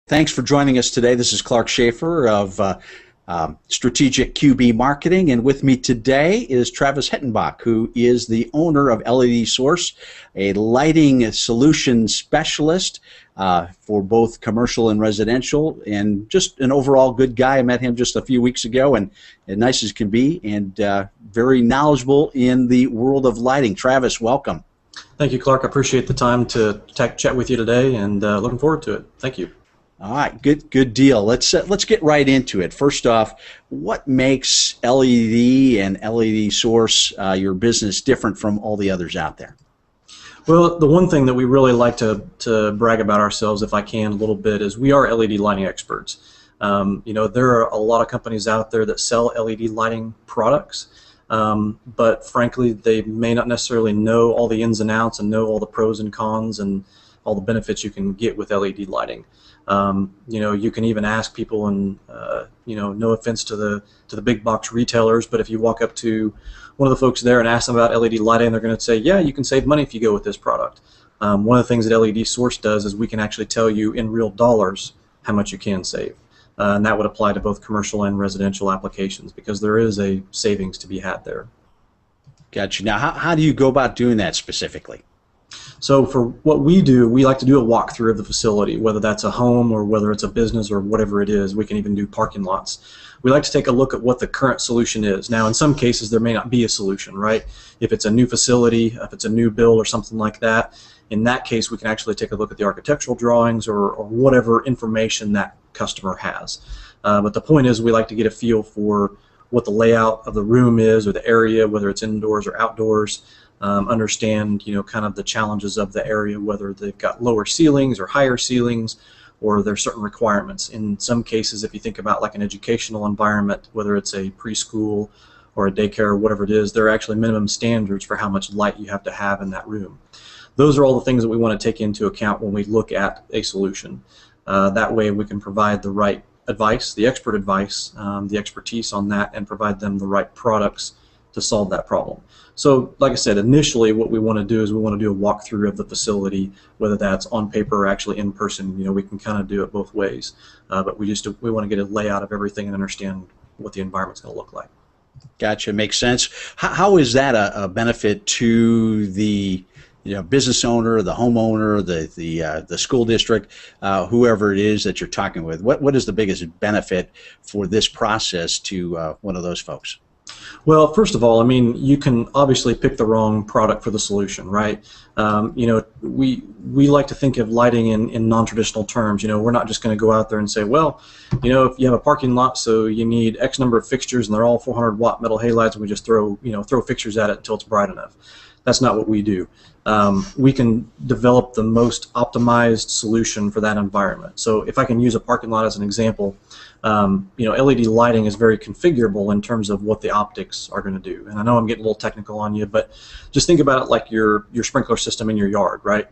Thanks for joining us today. This is Clark Schaefer of Strategic QB Marketing, and with me today is Travis Hettenbach, who is the owner of LED Source, a lighting solution specialist for both commercial and residential, and just an overall good guy. I met him just a few weeks ago, and nice as can be, and very knowledgeable in the world of lighting. Travis, welcome. Thank you, Clark. I appreciate the time to chat with you today, and looking forward to it. Thank you. All right, good deal. Let's get right into it. First off, what makes LED and LED Source your business different from all the others out there? Well, the one thing that we really like to brag about ourselves, if I can, a little bit, is we are LED lighting experts. You know, there are a lot of companies out there that sell LED lighting products, but frankly, they may not necessarily know all the ins and outs and know all the pros and cons and all the benefits you can get with LED lighting. You know, you can even ask people, and you know, no offense to the big box retailers, but if you walk up to one of the folks there and ask them about LED lighting, they're going to say, yeah, you can save money if you go with this product. One of the things that LED Source does is we can actually tell you in real dollars how much you can save. And that would apply to both commercial and residential applications, because there is a savings to be had there. Gotcha. Now, how do you go about doing that specifically? So for what we do, we like to do a walkthrough of the facility, whether that's a home or whether it's a business or whatever it is. We can even do parking lots. We like to take a look at what the current solution is. Now, in some cases, there may not be a solution, right? If it's a new facility, if it's a new build or something like that, in that case, we can actually take a look at the architectural drawings or whatever information that customer has. But the point is, we like to get a feel for what the layout of the room is or the area, whether it's indoors or outdoors. Understand, you know, kind of the challenges of the area, whether they've got lower ceilings or higher ceilings, or there's certain requirements. In some cases, if you think about like an educational environment, whether it's a preschool or a daycare or whatever it is, there are actually minimum standards for how much light you have to have in that room. Those are all the things that we want to take into account when we look at a solution. That way we can provide the right advice, the expert advice, the expertise on that, and provide them the right products to solve that problem. So, like I said, initially what we want to do is we want to do a walkthrough of the facility, whether that's on paper or actually in person. You know, we can kind of do it both ways, but we want to get a layout of everything and understand what the environment's going to look like. Gotcha, makes sense. How is that a benefit to the business owner, the homeowner, the school district, whoever it is that you're talking with? What is the biggest benefit for this process to one of those folks? Well, first of all, I mean, you can obviously pick the wrong product for the solution, right? You know, we like to think of lighting in non-traditional terms. You know, we're not just going to go out there and say, well, you know, if you have a parking lot, so you need X number of fixtures and they're all 400-watt metal halides, and we just throw fixtures at it until it's bright enough. That's not what we do. We can develop the most optimized solution for that environment. So if I can use a parking lot as an example, you know, LED lighting is very configurable in terms of what the optics are going to do. And I know I'm getting a little technical on you, but just think about it like your sprinkler system in your yard, right?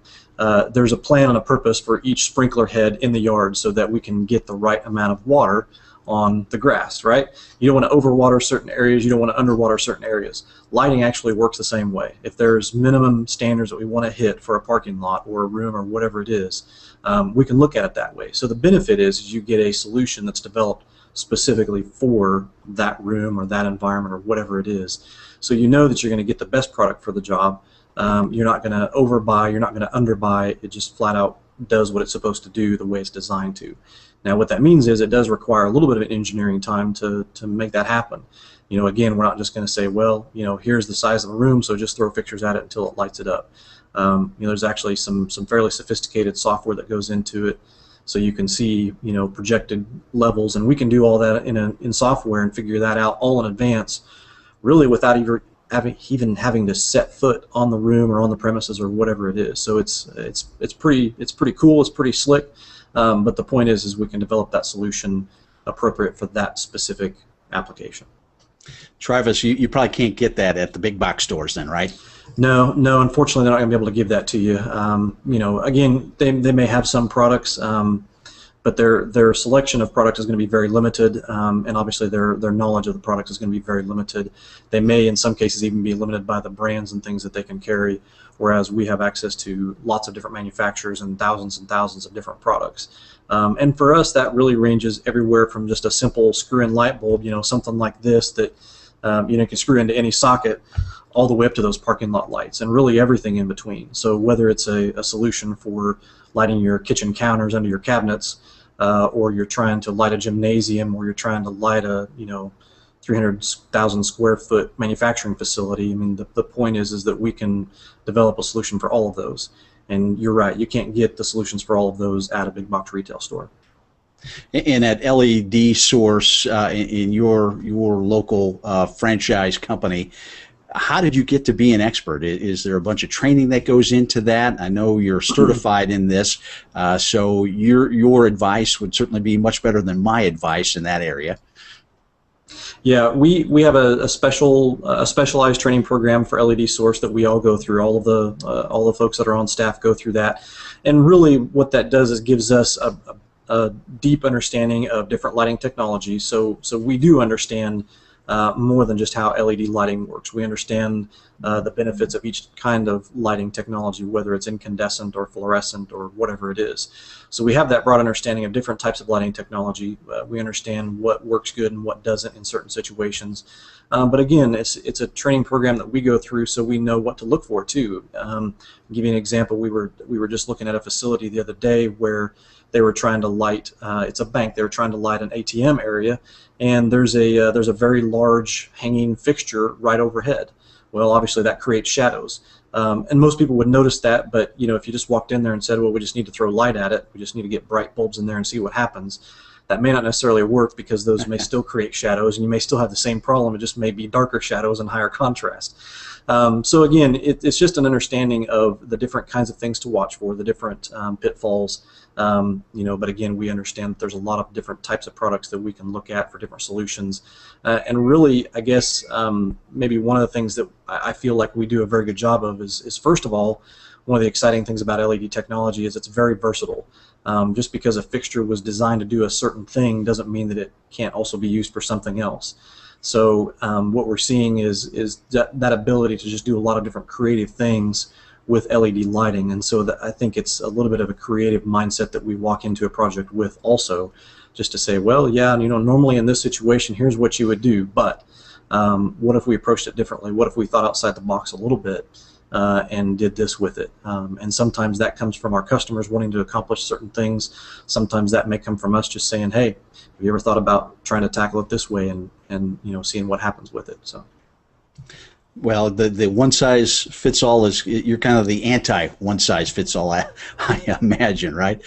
There's a plan and a purpose for each sprinkler head in the yard so that we can get the right amount of water on the grass, right? You don't want to overwater certain areas, you don't want to underwater certain areas. Lighting actually works the same way. If there's minimum standards that we want to hit for a parking lot or a room or whatever it is, we can look at it that way. So the benefit is you get a solution that's developed specifically for that room or that environment or whatever it is. So you know that you're going to get the best product for the job. You're not going to overbuy, you're not going to underbuy. It just flat out does what it's supposed to do the way it's designed to. Now, what that means is it does require a little bit of engineering time to make that happen. You know, again, we're not just going to say, well, you know, here's the size of the room, so just throw fixtures at it until it lights it up. You know, there's actually some fairly sophisticated software that goes into it, so you can see, you know, projected levels, and we can do all that in software and figure that out all in advance, really without even having to set foot on the room or on the premises or whatever it is. So it's pretty cool. It's pretty slick. But the point is we can develop that solution appropriate for that specific application. Travis, you probably can't get that at the big box stores then, right? No, unfortunately they're not going to be able to give that to you. You know, again, they may have some products, but their selection of product is going to be very limited, and obviously their knowledge of the product is going to be very limited. They may, in some cases, even be limited by the brands and things that they can carry, whereas we have access to lots of different manufacturers and thousands of different products. And for us, that really ranges everywhere from just a simple screw-in light bulb, something like this that you can screw into any socket, all the way up to those parking lot lights, and really everything in between. So whether it's a solution for lighting your kitchen counters under your cabinets, or you're trying to light a gymnasium, or you're trying to light a 300,000 square foot manufacturing facility, I mean, the point is that we can develop a solution for all of those. And you're right, you can't get the solutions for all of those at a big box retail store. And at LED Source, in your local franchise company, how did you get to be an expert? Is there a bunch of training that goes into that? I know you're certified in this, so your advice would certainly be much better than my advice in that area. Yeah, we have a specialized training program for LED Source that we all go through. All the folks that are on staff go through that, and really what that does is gives us a deep understanding of different lighting technologies. So we do understand more than just how LED lighting works. We understand the benefits of each kind of lighting technology, whether it's incandescent or fluorescent or whatever it is. So we have that broad understanding of different types of lighting technology. We understand what works good and what doesn't in certain situations. But again, it's a training program that we go through, so we know what to look for too. I'll give you an example. We were just looking at a facility the other day where they were trying to light. It's a bank. They were trying to light an ATM area, and there's a very large hanging fixture right overhead. Well, obviously that creates shadows, and most people would notice that. But if you just walked in there and said, "Well, we just need to throw light at it. We just need to get bright bulbs in there and see what happens," that may not necessarily work, because those may still create shadows, and you may still have the same problem. It just may be darker shadows and higher contrast. So again, it's just an understanding of the different kinds of things to watch for, the different pitfalls. But again, we understand that there's a lot of different types of products that we can look at for different solutions. And really, I guess maybe one of the things that I feel like we do a very good job of is first of all, one of the exciting things about LED technology is it's very versatile. Just because a fixture was designed to do a certain thing doesn't mean that it can't also be used for something else. So what we're seeing is that ability to just do a lot of different creative things with LED lighting, and so I think it's a little bit of a creative mindset that we walk into a project with also, just to say, well, yeah, normally in this situation, here's what you would do, but what if we approached it differently? What if we thought outside the box a little bit and did this with it? And sometimes that comes from our customers wanting to accomplish certain things. Sometimes that may come from us just saying, hey, have you ever thought about trying to tackle it this way and seeing what happens with it? So. Well, the one size fits all you're kind of the anti one size fits all, I imagine, right?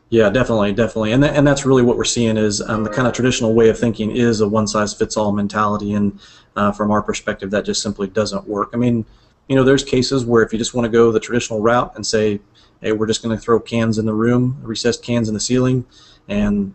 Yeah, definitely, and that's really what we're seeing is the kind of traditional way of thinking is a one size fits all mentality, and from our perspective, that just simply doesn't work. I mean, there's cases where if you just want to go the traditional route and say, hey, we're just going to throw cans in the room, recessed cans in the ceiling, and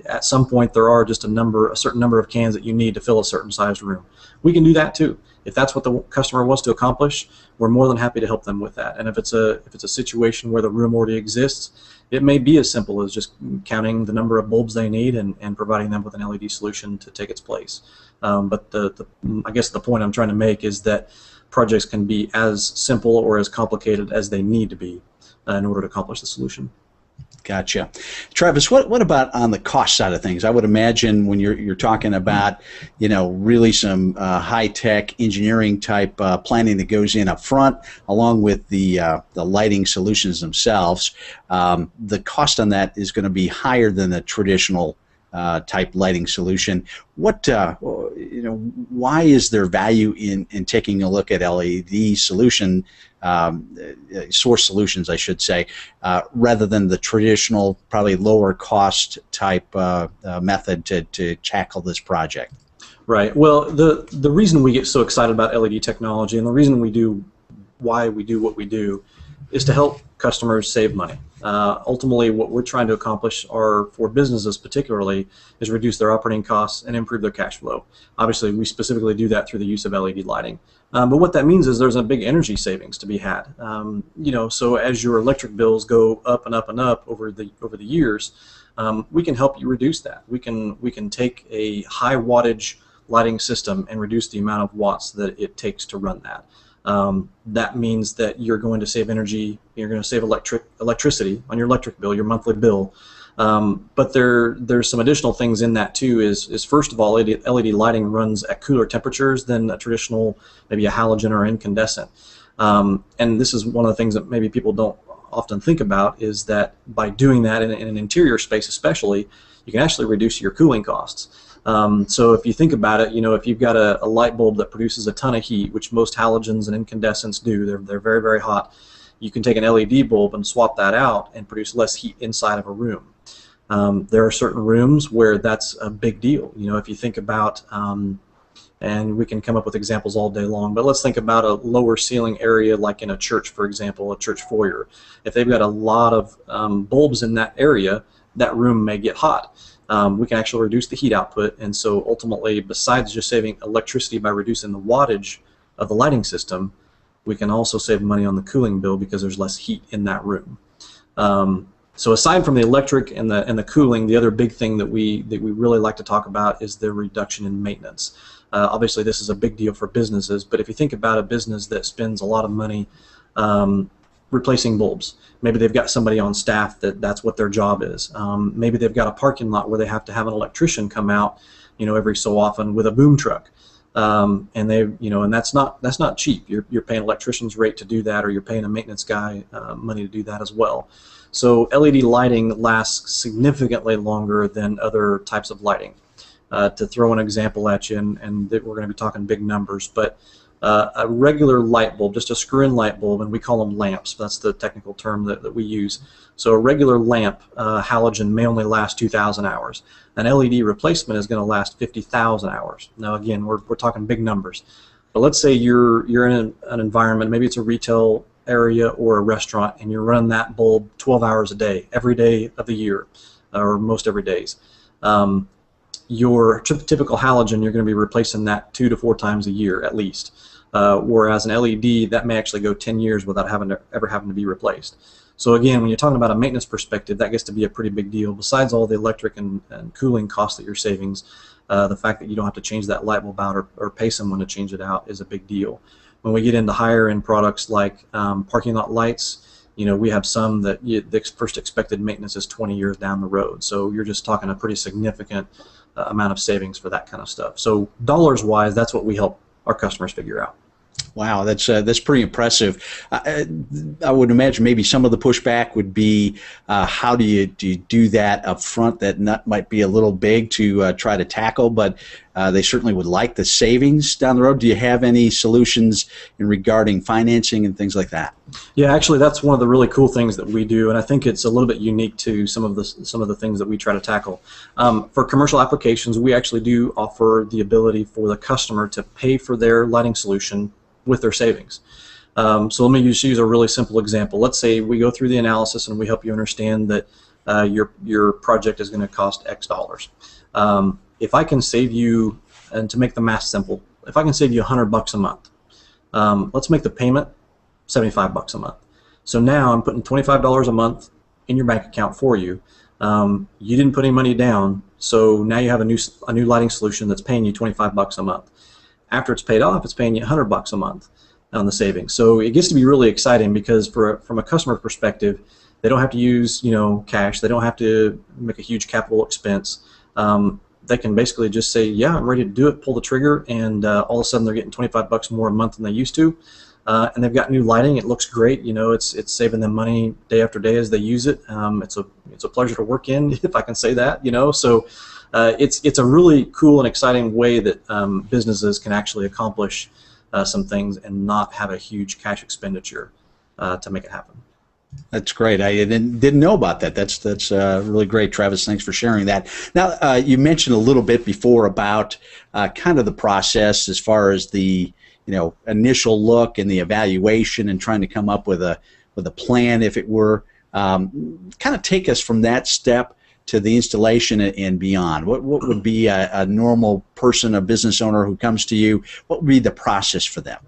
at some point there are just a certain number of cans that you need to fill a certain sized room. We can do that too. If that's what the customer wants to accomplish, we're more than happy to help them with that. And if it's a situation where the room already exists, it may be as simple as just counting the number of bulbs they need and providing them with an LED solution to take its place. But I guess the point I'm trying to make is that projects can be as simple or as complicated as they need to be in order to accomplish the solution. Gotcha. Travis, what about on the cost side of things? I would imagine when you're talking about, really some high-tech engineering type planning that goes in up front, along with the lighting solutions themselves, the cost on that is going to be higher than the traditional type lighting solution. Why is there value in taking a look at LED solution, source solutions, I should say, rather than the traditional, probably lower cost type method to tackle this project? Right. Well, the reason we get so excited about LED technology, and the reason why we do what we do, is to help customers save money. Ultimately, what we're trying to accomplish for businesses particularly is reduce their operating costs and improve their cash flow. Obviously, we specifically do that through the use of LED lighting. But what that means is there's a big energy savings to be had. So as your electric bills go up and up and up over the years, we can help you reduce that. We can take a high wattage lighting system and reduce the amount of watts that it takes to run that. That means that you're going to save energy. You're going to save electricity on your electric bill, your monthly bill. But there's some additional things in that too. Is first of all, LED lighting runs at cooler temperatures than a traditional, maybe a halogen or incandescent. And this is one of the things that maybe people don't often think about, is that by doing that in an interior space especially, you can actually reduce your cooling costs. So if you think about it, if you've got a light bulb that produces a ton of heat, which most halogens and incandescents do, they're very, very hot, you can take an LED bulb and swap that out and produce less heat inside of a room. There are certain rooms where that's a big deal. If you think about, and we can come up with examples all day long, but let's think about a lower ceiling area like in a church, for example, a church foyer. If they've got a lot of bulbs in that area, that room may get hot. We can actually reduce the heat output, and so ultimately, besides just saving electricity by reducing the wattage of the lighting system, we can also save money on the cooling bill because there's less heat in that room. So aside from the electric and the cooling, the other big thing that we really like to talk about is the reduction in maintenance. Obviously, this is a big deal for businesses, but if you think about a business that spends a lot of money replacing bulbs, maybe they've got somebody on staff that's what their job is. Maybe they've got a parking lot where they have to have an electrician come out, every so often with a boom truck. And that's not cheap. You're paying an electrician's rate to do that, or you're paying a maintenance guy money to do that as well. So LED lighting lasts significantly longer than other types of lighting. To throw an example at you, and we're going to be talking big numbers, but a regular light bulb, just a screw-in light bulb, and we call them lamps. That's the technical term that we use. So a regular lamp, halogen, may only last 2,000 hours. An LED replacement is going to last 50,000 hours. Now again, we're talking big numbers. But let's say you're in an environment, maybe it's a retail area or a restaurant, and you're running that bulb 12 hours a day, every day of the year, or most every days. Your typical halogen, you're going to be replacing that 2 to 4 times a year at least. Whereas an LED, that may actually go 10 years without ever having to be replaced. So again, when you're talking about a maintenance perspective, that gets to be a pretty big deal. Besides all the electric and cooling costs that you're savings, the fact that you don't have to change that light bulb out or pay someone to change it out is a big deal. When we get into higher end products like parking lot lights, we have some that the first expected maintenance is 20 years down the road. So you're just talking a pretty significant amount of savings for that kind of stuff. So dollars wise, that's what we help our customers figure out. Wow, that's pretty impressive. I would imagine maybe some of the pushback would be, how do you do that up front? That nut might be a little big to try to tackle, but they certainly would like the savings down the road. Do you have any solutions in regarding financing and things like that? Yeah, actually, that's one of the really cool things that we do, and I think it's a little bit unique to some of the things that we try to tackle. For commercial applications, we actually do offer the ability for the customer to pay for their lighting solution with their savings. So let me use a really simple example. Let's say we go through the analysis and we help you understand that your project is going to cost X dollars. If I can save you, and to make the math simple, if I can save you $100 a month, let's make the payment $75 a month. So now I'm putting $25 a month in your bank account for you. You didn't put any money down, so now you have a new lighting solution that's paying you $25 a month. After it's paid off, it's paying you $100 a month on the savings. So it gets to be really exciting because from a customer perspective, they don't have to use cash. They don't have to make a huge capital expense. They can basically just say, yeah, I'm ready to do it, pull the trigger, and all of a sudden they're getting $25 more a month than they used to. And they've got new lighting. It looks great. It's saving them money day after day as they use it. It's a pleasure to work in, if I can say that. So. It's a really cool and exciting way that businesses can actually accomplish some things and not have a huge cash expenditure to make it happen. That's great. I didn't know about that. That's really great, Travis. Thanks for sharing that. Now, you mentioned a little bit before about kind of the process as far as the initial look and the evaluation and trying to come up with a plan, if it were. Kind of take us from that step to the installation and beyond. What would be a normal person, a business owner who comes to you? What would be the process for them?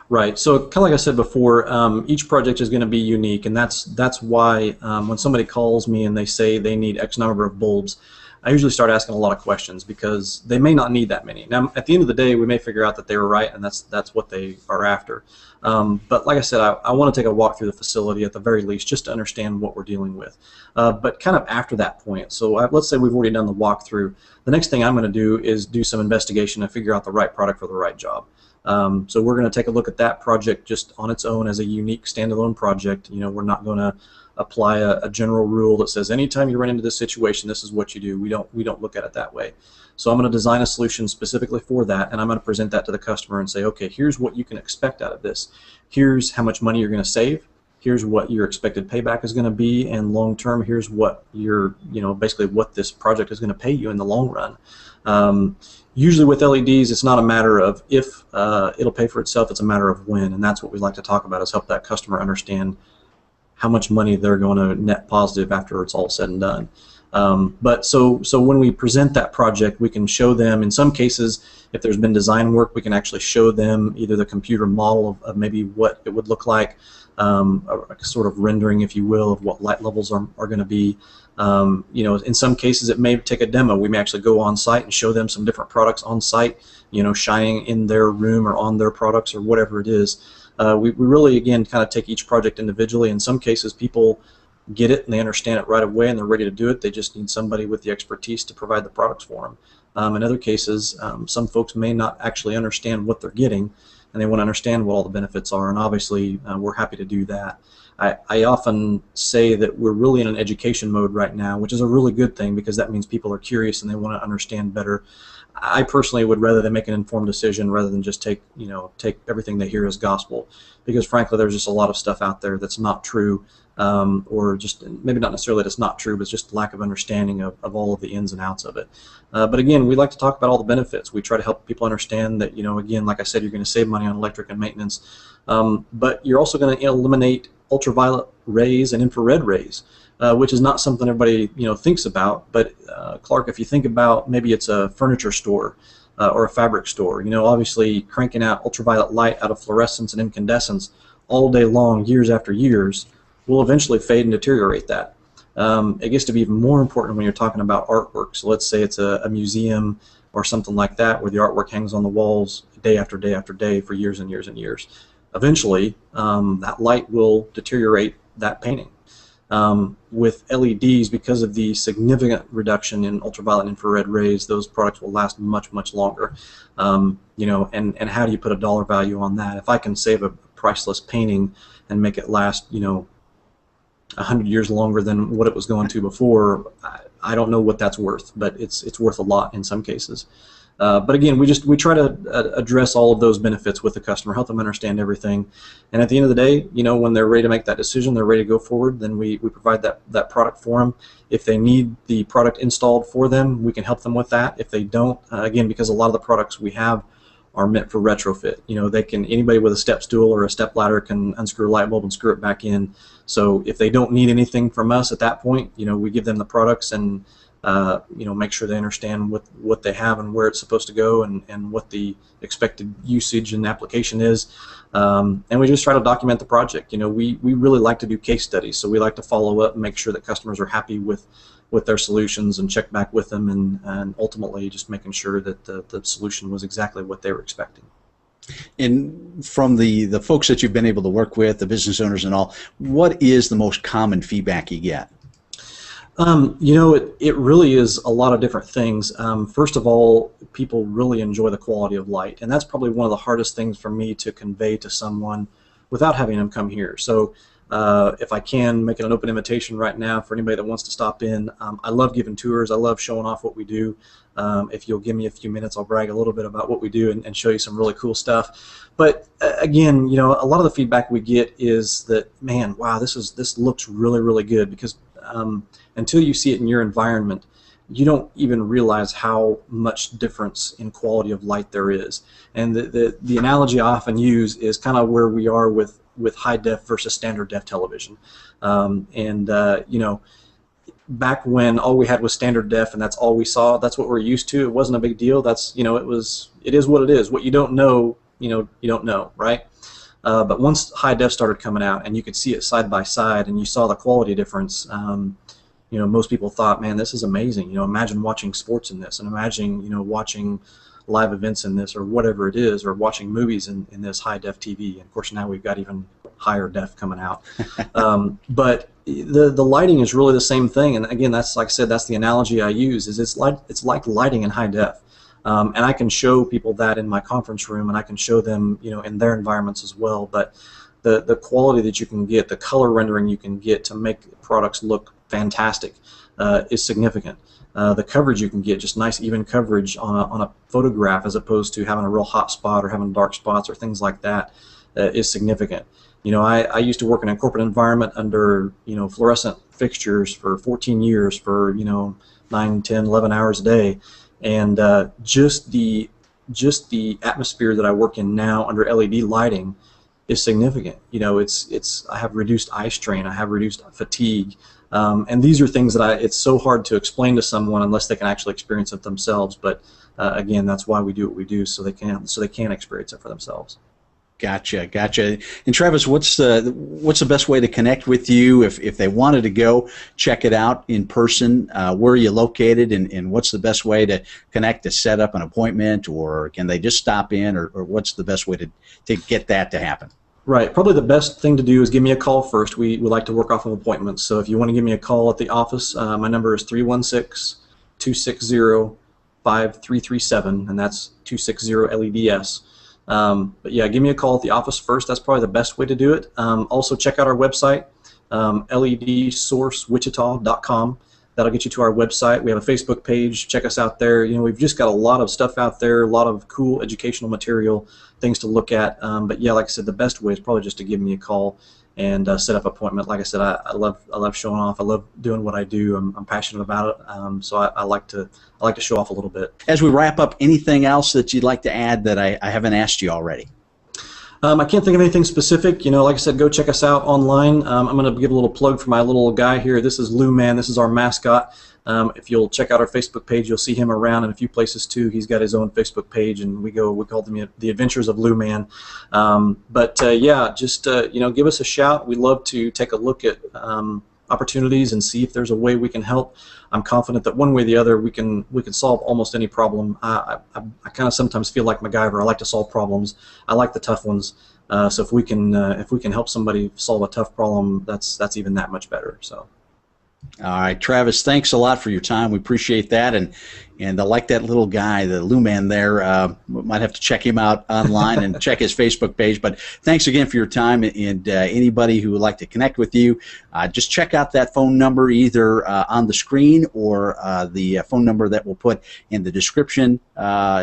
Right. So kind of like I said before, each project is going to be unique, and that's why when somebody calls me and they say they need X number of bulbs, I usually start asking a lot of questions because they may not need that many. Now, at the end of the day, we may figure out that they were right, and that's what they are after. But like I said, I want to take a walk through the facility at the very least just to understand what we're dealing with. But kind of after that point, so let's say we've already done the walkthrough, the next thing I'm going to do is do some investigation and figure out the right product for the right job. So we're going to take a look at that project just on its own as a unique standalone project. You know, we're not going to apply a general rule that says anytime you run into this situation, this is what you do. We don't look at it that way. So I'm going to design a solution specifically for that, and I'm going to present that to the customer and say, okay, here's what you can expect out of this. Here's how much money you're going to save. Here's what your expected payback is going to be, and long term, here's what basically what this project is going to pay you in the long run. Usually with LEDs, it's not a matter of if it'll pay for itself, it's a matter of when, and that's what we like to talk about, is help that customer understand how much money they're going to net positive after it's all said and done. But so when we present that project, we can show them, in some cases, if there's been design work, we can actually show them either the computer model of maybe what it would look like, a sort of rendering, if you will, of what light levels are going to be. In some cases it may take a demo. We may actually go on site and show them some different products on site, shining in their room or on their products or whatever it is. We really, again, kind of take each project individually. In some cases, people get it and they understand it right away and they're ready to do it. They just need somebody with the expertise to provide the products for them. In other cases, some folks may not actually understand what they're getting, and they want to understand what all the benefits are, and obviously we're happy to do that. I often say that we're really in an education mode right now, which is a really good thing because that means people are curious and they want to understand better. I personally would rather they make an informed decision rather than just take everything they hear as gospel, because frankly there's just a lot of stuff out there that's not true, or just maybe not necessarily that it's not true, but it's just lack of understanding of all of the ins and outs of it. But again, we like to talk about all the benefits. We try to help people understand that, again, like I said, you're going to save money on electric and maintenance, but you're also going to eliminate ultraviolet rays and infrared rays, which is not something everybody thinks about. But Clark, if you think about, maybe it's a furniture store or a fabric store, obviously cranking out ultraviolet light out of fluorescence and incandescence all day long, years after years, will eventually fade and deteriorate that. It gets to be even more important when you're talking about artwork. So let's say it's a museum or something like that where the artwork hangs on the walls day after day after day for years and years and years. Eventually, that light will deteriorate that painting. With LEDs, because of the significant reduction in ultraviolet and infrared rays, those products will last much, much longer. And how do you put a dollar value on that? If I can save a priceless painting and make it last, 100 years longer than what it was going to before, I don't know what that's worth, but it's worth a lot in some cases. But again, we try to address all of those benefits with the customer, help them understand everything, and at the end of the day, when they're ready to make that decision, they're ready to go forward, then we provide that product for them. If they need the product installed for them, we can help them with that. If they don't, again, because a lot of the products we have are meant for retrofit. Anybody with a step stool or a step ladder can unscrew a light bulb and screw it back in. So if they don't need anything from us at that point, we give them the products and make sure they understand what they have and where it's supposed to go and what the expected usage and application is. And we just try to document the project. We really like to do case studies, so we like to follow up and make sure that customers are happy with their solutions and check back with them, and ultimately just making sure that the solution was exactly what they were expecting. And from the folks that you've been able to work with, the business owners and all, what is the most common feedback you get? It really is a lot of different things. First of all, people really enjoy the quality of light, and that's probably one of the hardest things for me to convey to someone without having them come here. So if I can make an open invitation right now for anybody that wants to stop in, I love giving tours. I love showing off what we do. If you'll give me a few minutes, I'll brag a little bit about what we do and show you some really cool stuff. But again, a lot of the feedback we get is that, man, wow, this looks really, really good, because until you see it in your environment, you don't even realize how much difference in quality of light there is. And the analogy I often use is kind of where we are with high def versus standard def television. Back when all we had was standard def and that's all we saw, that's what we're used to. It wasn't a big deal. It is what it is. What you don't know, you don't know, right? But once high def started coming out and you could see it side by side and you saw the quality difference, you know, most people thought, man, this is amazing. You know, imagine watching sports in this, and imagine, you know, watching live events in this, or whatever it is, or watching movies in this high def TV. And of course, now we've got even higher def coming out. But the lighting is really the same thing. And again, that's, like I said, that's the analogy I use. Is it's like lighting in high def. And I can show people that in my conference room, and I can show them, you know, in their environments as well. But the quality that you can get, the color rendering you can get to make products look fantastic is significant. The coverage you can get, just nice even coverage on a photograph, as opposed to having a real hot spot or having dark spots or things like that, is significant. You know, I used to work in a corporate environment under, you know, fluorescent fixtures for 14 years for, you know, 9, 10, 11 hours a day. And just the atmosphere that I work in now under LED lighting is significant. You know, I have reduced eye strain, I have reduced fatigue, and these are things that it's so hard to explain to someone unless they can actually experience it themselves. But again, that's why we do what we do, so they can experience it for themselves. Gotcha. And Travis, what's the best way to connect with you if they wanted to go check it out in person? Where are you located, and what's the best way to connect, to set up an appointment, or can they just stop in, or what's the best way to get that to happen? Right. Probably the best thing to do is give me a call first. We like to work off of appointments. So if you want to give me a call at the office, my number is 316-260-5337, and that's 260 LEDS. But yeah, give me a call at the office first. That's probably the best way to do it. Also, check out our website, LEDSourceWichita.com. That'll get you to our website. We have a Facebook page. Check us out there. You know, we've just got a lot of stuff out there, a lot of cool educational material, things to look at. But yeah, like I said, the best way is probably just to give me a call and set up an appointment. Like I said, I love showing off. I love doing what I do. I'm passionate about it. So I like to show off a little bit. As we wrap up, anything else that you'd like to add that I haven't asked you already? I can't think of anything specific. You know, like I said, go check us out online. I'm going to give a little plug for my little guy here. This is Lou Man. This is our mascot. If you'll check out our Facebook page, you'll see him around in a few places too. He's got his own Facebook page, and we call them the Adventures of Lou Man. Yeah, just you know, give us a shout. We'd love to take a look at opportunities and see if there's a way we can help. I'm confident that one way or the other we can solve almost any problem. I kind of sometimes feel like MacGyver. I like to solve problems. I like the tough ones. So if we can help somebody solve a tough problem, that's even that much better. So. All right, Travis, thanks a lot for your time. We appreciate that, and I like that little guy, the Lou Man there. Might have to check him out online and check his Facebook page. But thanks again for your time, and anybody who would like to connect with you, just check out that phone number either on the screen or the phone number that we'll put in the description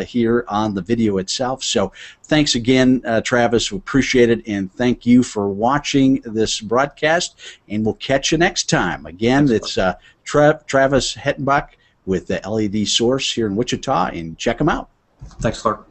here on the video itself. So thanks again, Travis. We appreciate it, and thank you for watching this broadcast, and we'll catch you next time. Again, it's Travis Hettenbach with the LED Source here in Wichita, and check them out. Thanks, Clark.